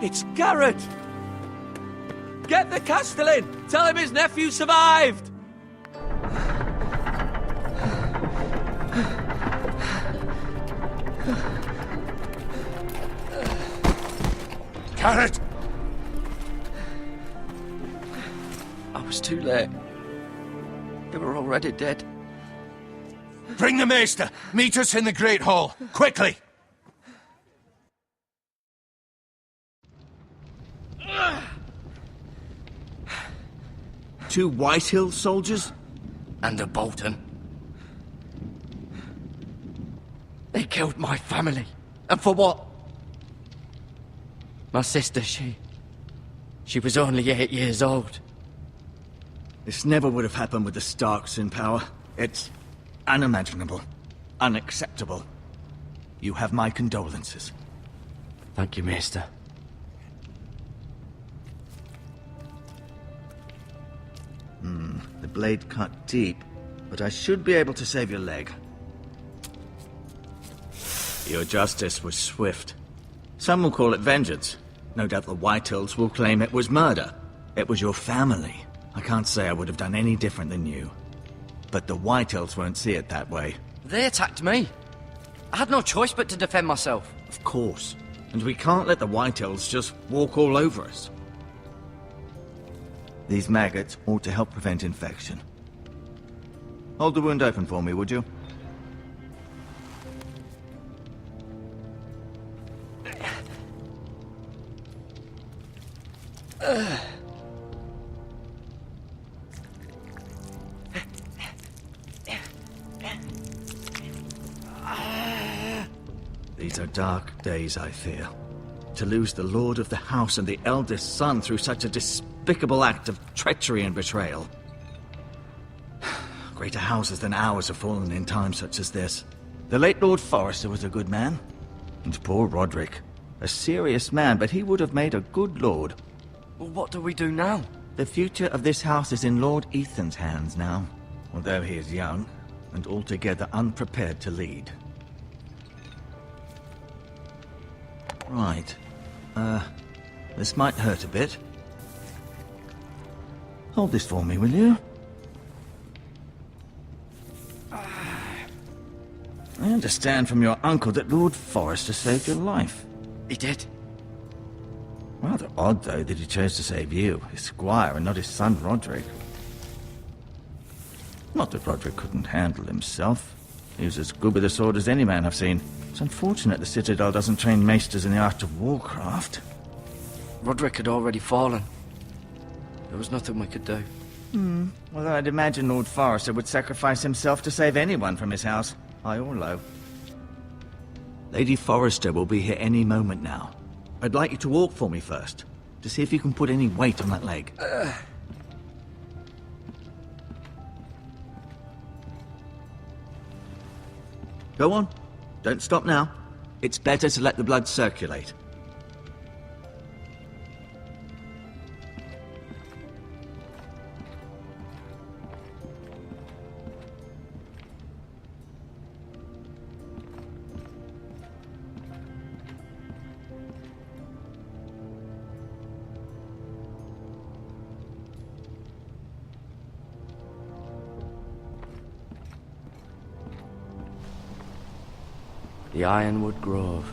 It's Garrett! Get the Castellan! Tell him his nephew survived! Garrett! I was too late. They were already dead. Bring the Maester! Meet us in the Great Hall! Quickly! Two Whitehill soldiers? And a Bolton. They killed my family. And for what? My sister, she was only 8 years old. This never would have happened with the Starks in power. It's unimaginable. Unacceptable. You have my condolences. Thank you, Maester. The blade cut deep, but I should be able to save your leg. Your justice was swift. Some will call it vengeance. No doubt the Whitehills will claim it was murder. It was your family. I can't say I would have done any different than you. But the Whitehills won't see it that way. They attacked me. I had no choice but to defend myself. Of course. And we can't let the Whitehills just walk all over us. These maggots ought to help prevent infection. Hold the wound open for me, would you? These are dark days, I fear. To lose the Lord of the House and the eldest son through such a despicable act of treachery and betrayal. Greater houses than ours have fallen in times such as this. The late Lord Forrester was a good man. And poor Roderick. A serious man, but he would have made a good lord. Well, what do we do now? The future of this house is in Lord Ethan's hands now. Although he is young, and altogether unprepared to lead. Right. This might hurt a bit. Hold this for me, will you? I understand from your uncle that Lord Forrester saved your life. He did. Rather odd, though, that he chose to save you, his squire, and not his son Roderick. Not that Roderick couldn't handle himself. He was as good with a sword as any man I've seen. It's unfortunate the Citadel doesn't train maesters in the art of warcraft. Roderick had already fallen. There was nothing we could do. Although I'd imagine Lord Forrester would sacrifice himself to save anyone from his house, high or low. Lady Forrester will be here any moment now. I'd like you to walk for me first, to see if you can put any weight on that leg. Go on. Don't stop now. It's better to let the blood circulate. The Ironwood Grove.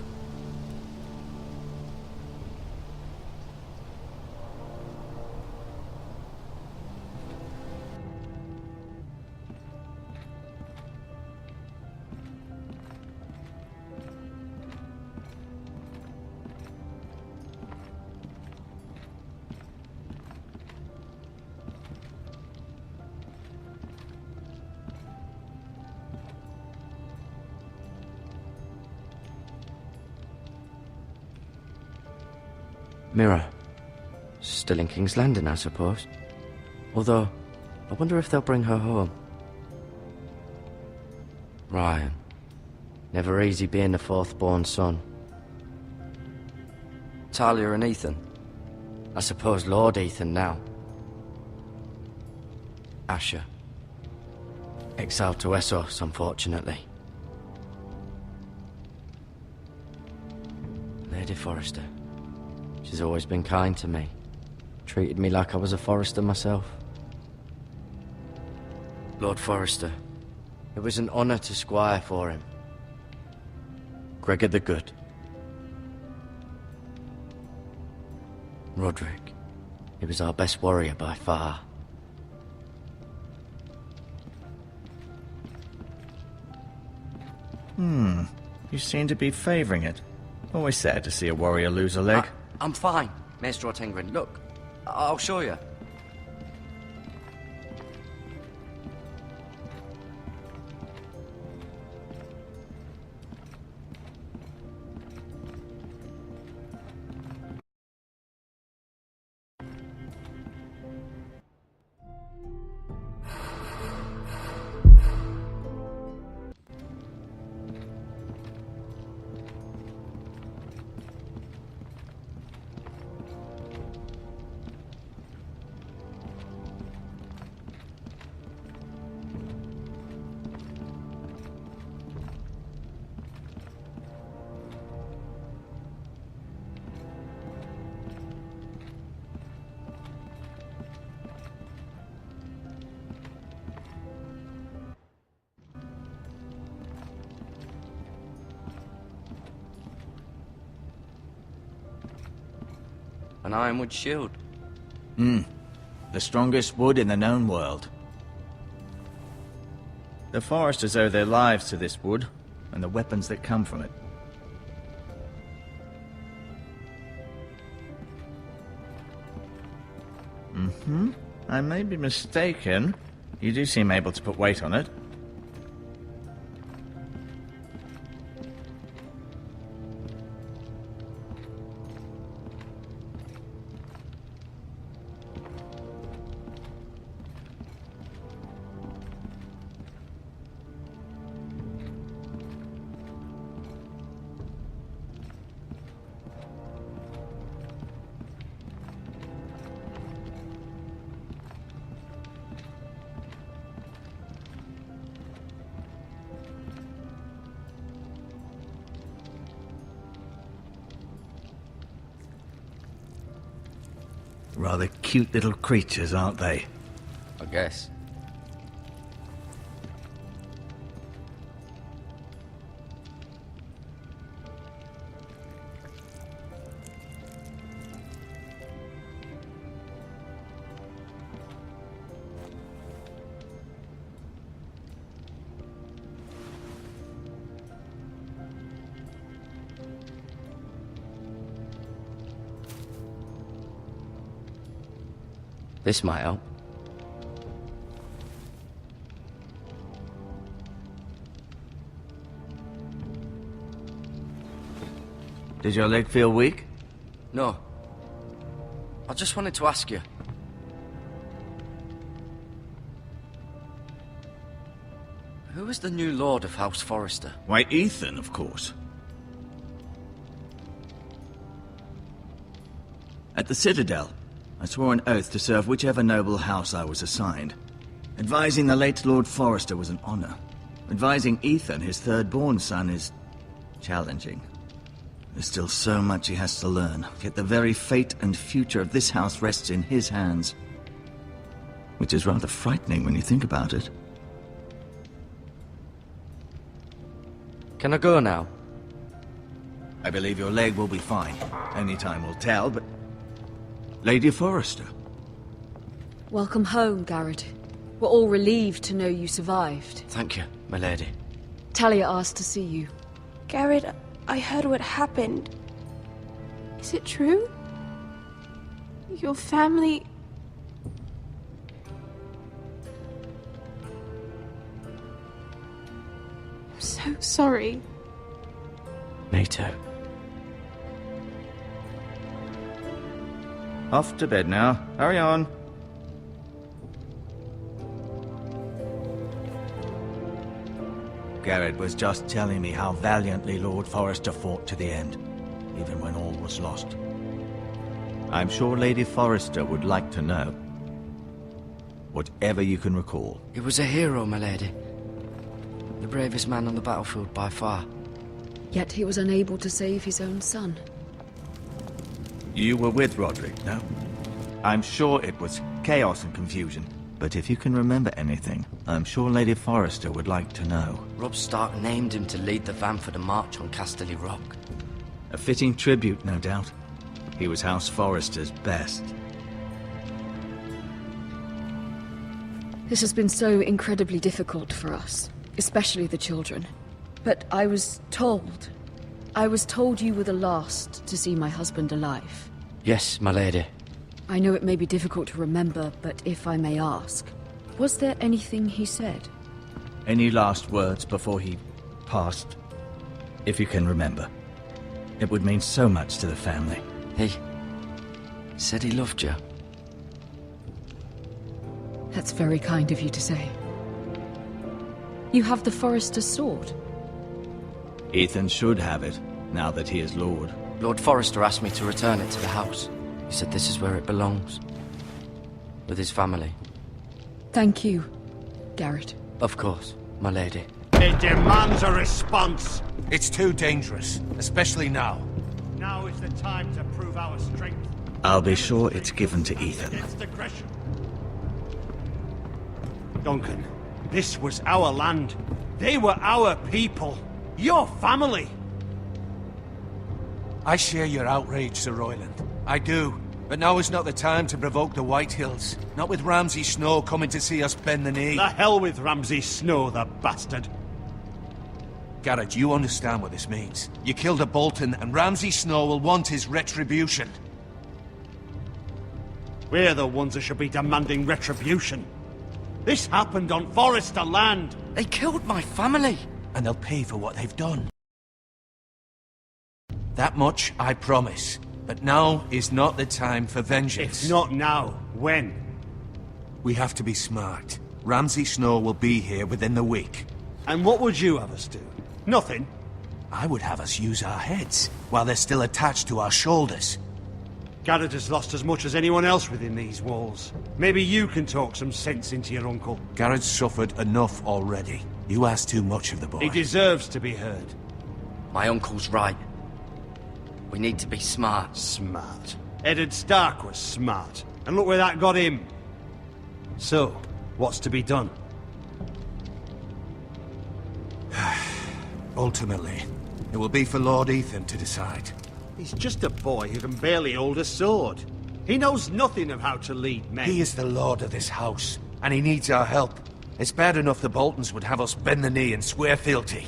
Mirror. Still in King's Landing, I suppose. Although, I wonder if they'll bring her home. Ryan. Never easy being the fourth-born son. Talia and Ethan. I suppose Lord Ethan now. Asher. Exiled to Essos, unfortunately. Lady Forrester. She's always been kind to me. Treated me like I was a Forrester myself. Lord Forrester, it was an honor to squire for him. Gregor the Good. Roderick, he was our best warrior by far. You seem to be favoring it. Always sad to see a warrior lose a leg. I'm fine, Maestro Tengrin. Look, I'll show you. An ironwood shield. The strongest wood in the known world. The Foresters owe their lives to this wood, and the weapons that come from it. I may be mistaken. You do seem able to put weight on it. Rather cute little creatures, aren't they? I guess. This might help. Does your leg feel weak? No. I just wanted to ask you. Who is the new Lord of House Forrester? Why, Ethan, of course. At the Citadel, I swore an oath to serve whichever noble house I was assigned. Advising the late Lord Forrester was an honor. Advising Ethan, his third-born son, is challenging. There's still so much he has to learn, yet the very fate and future of this house rests in his hands. Which is rather frightening when you think about it. Can I go now? I believe your leg will be fine. Only time will tell, but... Lady Forrester. Welcome home, Garrett. We're all relieved to know you survived. Thank you, my lady. Talia asked to see you. Garrett, I heard what happened. Is it true? Your family... I'm so sorry. Me too. Off to bed now. Hurry on. Garrett was just telling me how valiantly Lord Forrester fought to the end, even when all was lost. I'm sure Lady Forrester would like to know. Whatever you can recall. He was a hero, my lady. The bravest man on the battlefield by far. Yet he was unable to save his own son. You were with Roderick, no? I'm sure it was chaos and confusion. But if you can remember anything, I'm sure Lady Forrester would like to know. Robb Stark named him to lead the van for the march on Casterly Rock. A fitting tribute, no doubt. He was House Forrester's best. This has been so incredibly difficult for us, especially the children. But I was told you were the last to see my husband alive. Yes, my lady. I know it may be difficult to remember, but if I may ask, was there anything he said? Any last words before he passed? If you can remember. It would mean so much to the family. He said he loved you. That's very kind of you to say. You have the Forrester's sword. Ethan should have it, now that he is Lord. Lord Forrester asked me to return it to the house. He said this is where it belongs. With his family. Thank you, Garrett. Of course, my lady. It demands a response. It's too dangerous, especially now. Now is the time to prove our strength. I'll be sure it's given to Ethan. Against aggression. Duncan, this was our land. They were our people. Your family. I share your outrage, Sir Royland. I do. But now is not the time to provoke the White Hills. Not with Ramsay Snow coming to see us bend the knee. The hell with Ramsay Snow, the bastard. Garrett, you understand what this means. You killed a Bolton, and Ramsay Snow will want his retribution. We're the ones that should be demanding retribution. This happened on Forrester land. They killed my family! And they'll pay for what they've done. That much I promise. But now is not the time for vengeance. If not now, when? We have to be smart. Ramsay Snow will be here within the week. And what would you have us do? Nothing. I would have us use our heads, while they're still attached to our shoulders. Garrett has lost as much as anyone else within these walls. Maybe you can talk some sense into your uncle. Garrett's suffered enough already. You ask too much of the boy. He deserves to be heard. My uncle's right. We need to be smart. Smart. Eddard Stark was smart. And look where that got him. So, what's to be done? Ultimately, it will be for Lord Ethan to decide. He's just a boy who can barely hold a sword. He knows nothing of how to lead men. He is the lord of this house, and he needs our help. It's bad enough the Boltons would have us bend the knee and swear fealty.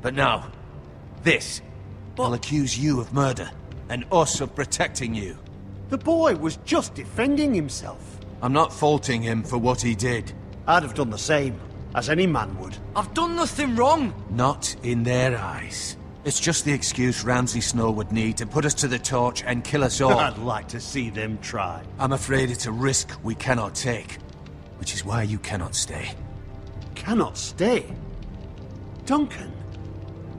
But now, this will accuse you of murder, and us of protecting you. The boy was just defending himself. I'm not faulting him for what he did. I'd have done the same, as any man would. I've done nothing wrong! Not in their eyes. It's just the excuse Ramsay Snow would need to put us to the torch and kill us all. I'd like to see them try. I'm afraid it's a risk we cannot take, which is why you cannot stay. Cannot stay? Duncan,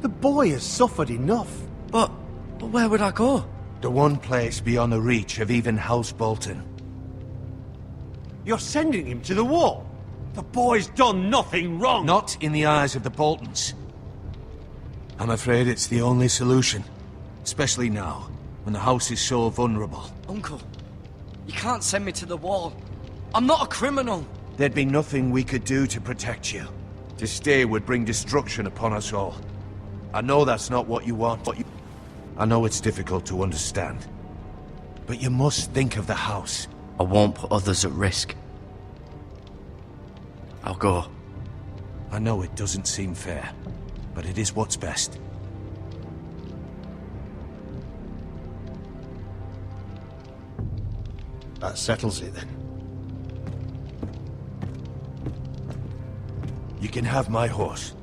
the boy has suffered enough. But where would I go? The one place beyond the reach of even House Bolton. You're sending him to the wall. The boy's done nothing wrong. Not in the eyes of the Boltons. I'm afraid it's the only solution. Especially now, when the house is so vulnerable. Uncle, you can't send me to the wall. I'm not a criminal. There'd be nothing we could do to protect you. To stay would bring destruction upon us all. I know that's not what you want, I know it's difficult to understand. But you must think of the house. I won't put others at risk. I'll go. I know it doesn't seem fair, but it is what's best. That settles it then. You can have my horse,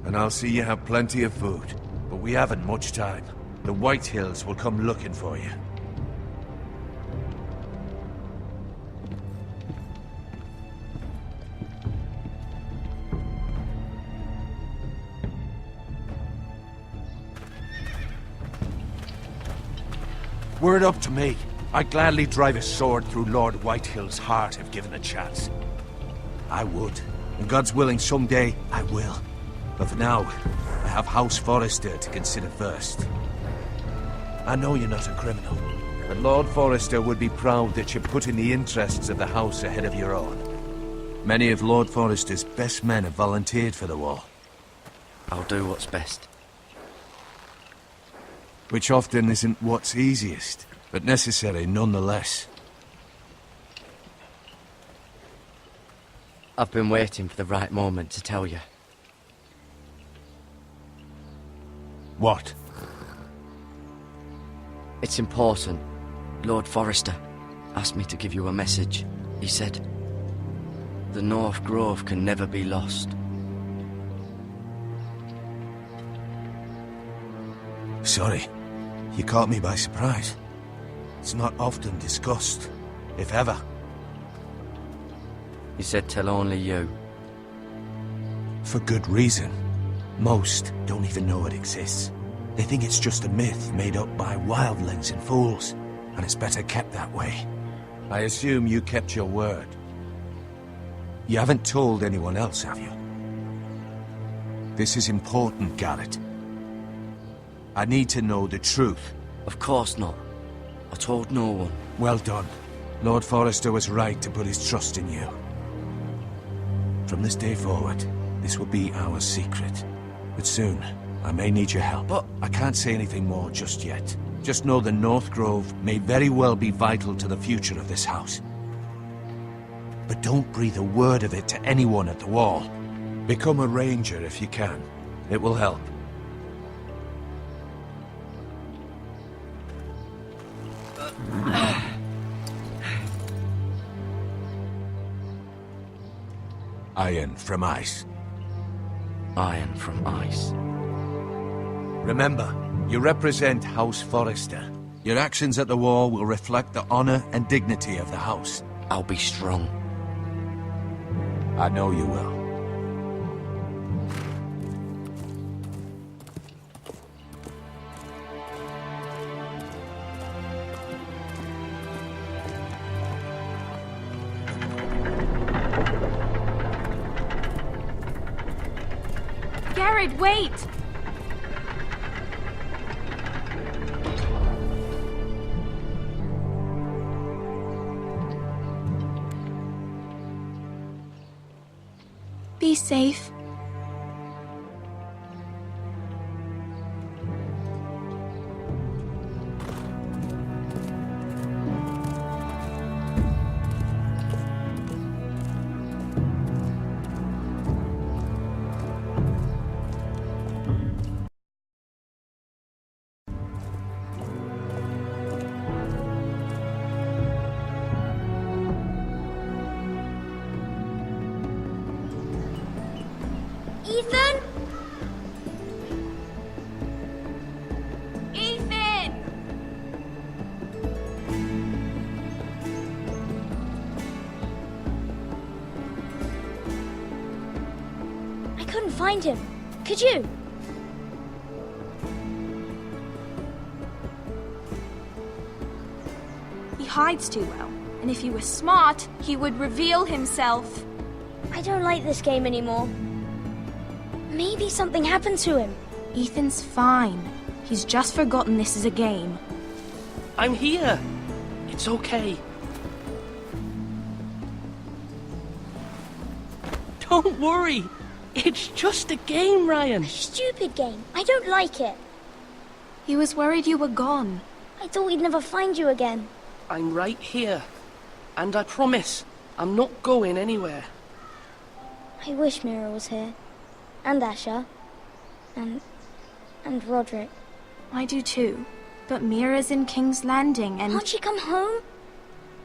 and I'll see you have plenty of food. But we haven't much time. The White Hills will come looking for you. Were it up to me, I'd gladly drive a sword through Lord Whitehill's heart if given a chance. I would. And God's willing, someday I will. But for now, I have House Forrester to consider first. I know you're not a criminal, But Lord Forrester would be proud that you're putting the interests of the house ahead of your own. Many of Lord Forrester's best men have volunteered for the war. I'll do what's best. Which often isn't what's easiest, but necessary nonetheless. I've been waiting for the right moment to tell you. What? It's important. Lord Forrester asked me to give you a message. He said, the North Grove can never be lost. Sorry. You caught me by surprise. It's not often discussed, if ever. He said tell only you. For good reason. Most don't even know it exists. They think it's just a myth made up by wildlings and fools, and it's better kept that way. I assume you kept your word. You haven't told anyone else, have you? This is important, Garrett. I need to know the truth. Of course not. I told no one. Well done. Lord Forrester was right to put his trust in you. From this day forward, this will be our secret. But soon, I may need your help. But I can't say anything more just yet. Just know the North Grove may very well be vital to the future of this house. But don't breathe a word of it to anyone at the wall. Become a ranger if you can. It will help. Iron from ice. Iron from ice. Remember, you represent House Forrester. Your actions at the war will reflect the honor and dignity of the house. I'll be strong. I know you will. Garrett, wait! Be safe. Ethan? Ethan! I couldn't find him. Could you? He hides too well, and if he was smart, he would reveal himself. I don't like this game anymore. Maybe something happened to him. Ethan's fine. He's just forgotten this is a game. I'm here. It's okay. Don't worry. It's just a game, Ryan. Stupid game. I don't like it. He was worried you were gone. I thought we'd never find you again. I'm right here. And I promise, I'm not going anywhere. I wish Mira was here. And Asher. And Roderick. I do too. But Mira's in King's Landing and... Can't she come home?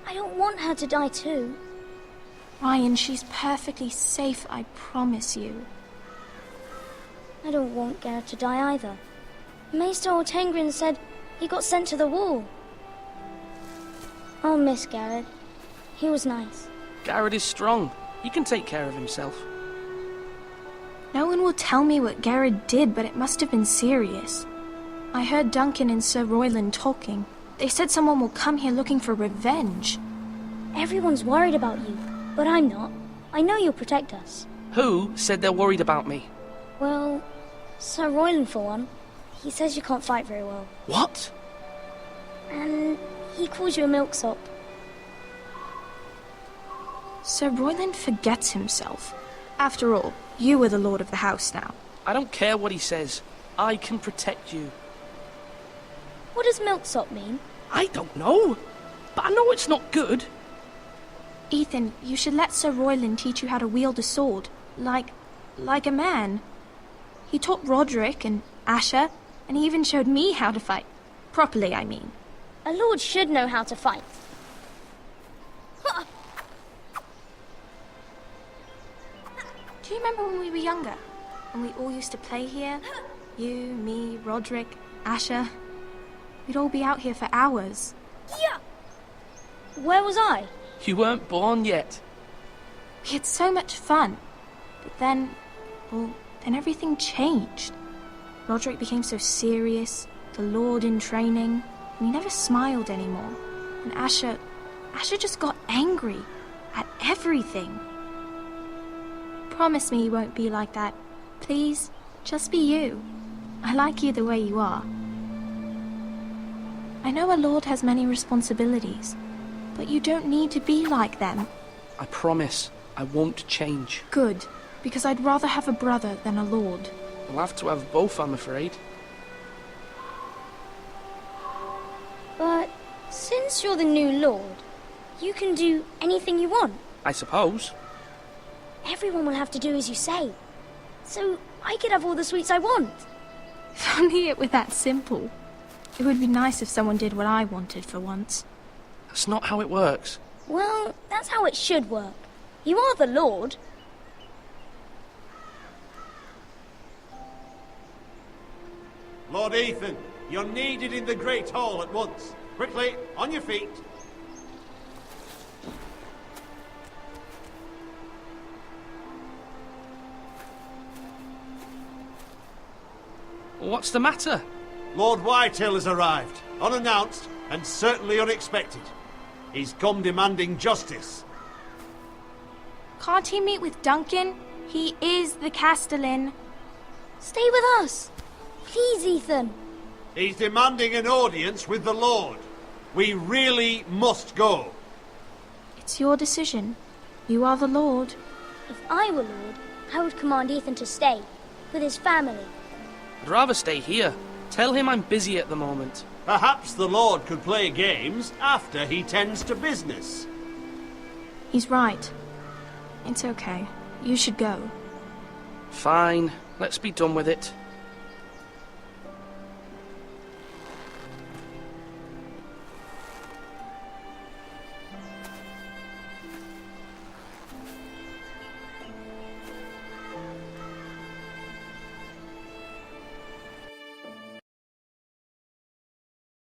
I don't want her to die too. Ryan, she's perfectly safe, I promise you. I don't want Garrett to die either. Maester Ortengrin said he got sent to the wall. I'll miss Garrett. He was nice. Garrett is strong. He can take care of himself. No one will tell me what Garrett did, but it must have been serious. I heard Duncan and Sir Royland talking. They said someone will come here looking for revenge. Everyone's worried about you, but I'm not. I know you'll protect us. Who said they're worried about me? Well, Sir Royland for one. He says you can't fight very well. What? And He calls you a milksop. Sir Royland forgets himself. After all, you are the lord of the house now. I don't care what he says. I can protect you. What does milksop mean? I don't know, but I know it's not good. Ethan, you should let Sir Royland teach you how to wield a sword. Like a man. He taught Roderick and Asher, and he even showed me how to fight. Properly, I mean. A lord should know how to fight. Do you remember when we were younger? When we all used to play here? You, me, Roderick, Asher. We'd all be out here for hours. Yeah! Where was I? You weren't born yet. We had so much fun. But then everything changed. Roderick became so serious, the Lord in training, and he never smiled anymore. And Asher just got angry at everything. Promise me you won't be like that. Please, just be you. I like you the way you are. I know a lord has many responsibilities, but you don't need to be like them. I promise I won't change. Good, because I'd rather have a brother than a lord. I'll have to have both, I'm afraid. But since you're the new lord, you can do anything you want. I suppose. Everyone will have to do as you say. So I could have all the sweets I want. If only it were that simple. It would be nice if someone did what I wanted for once. That's not how it works. Well, that's how it should work. You are the lord. Lord Ethan, you're needed in the Great Hall at once. Quickly, on your feet. What's the matter? Lord Whitetail has arrived, unannounced and certainly unexpected. He's come demanding justice. Can't he meet with Duncan? He is the Castellan. Stay with us. Please, Ethan. He's demanding an audience with the Lord. We really must go. It's your decision. You are the Lord. If I were lord, I would command Ethan to stay with his family. I'd rather stay here. Tell him I'm busy at the moment. Perhaps the Lord could play games after he tends to business. He's right. It's okay. You should go. Fine. Let's be done with it.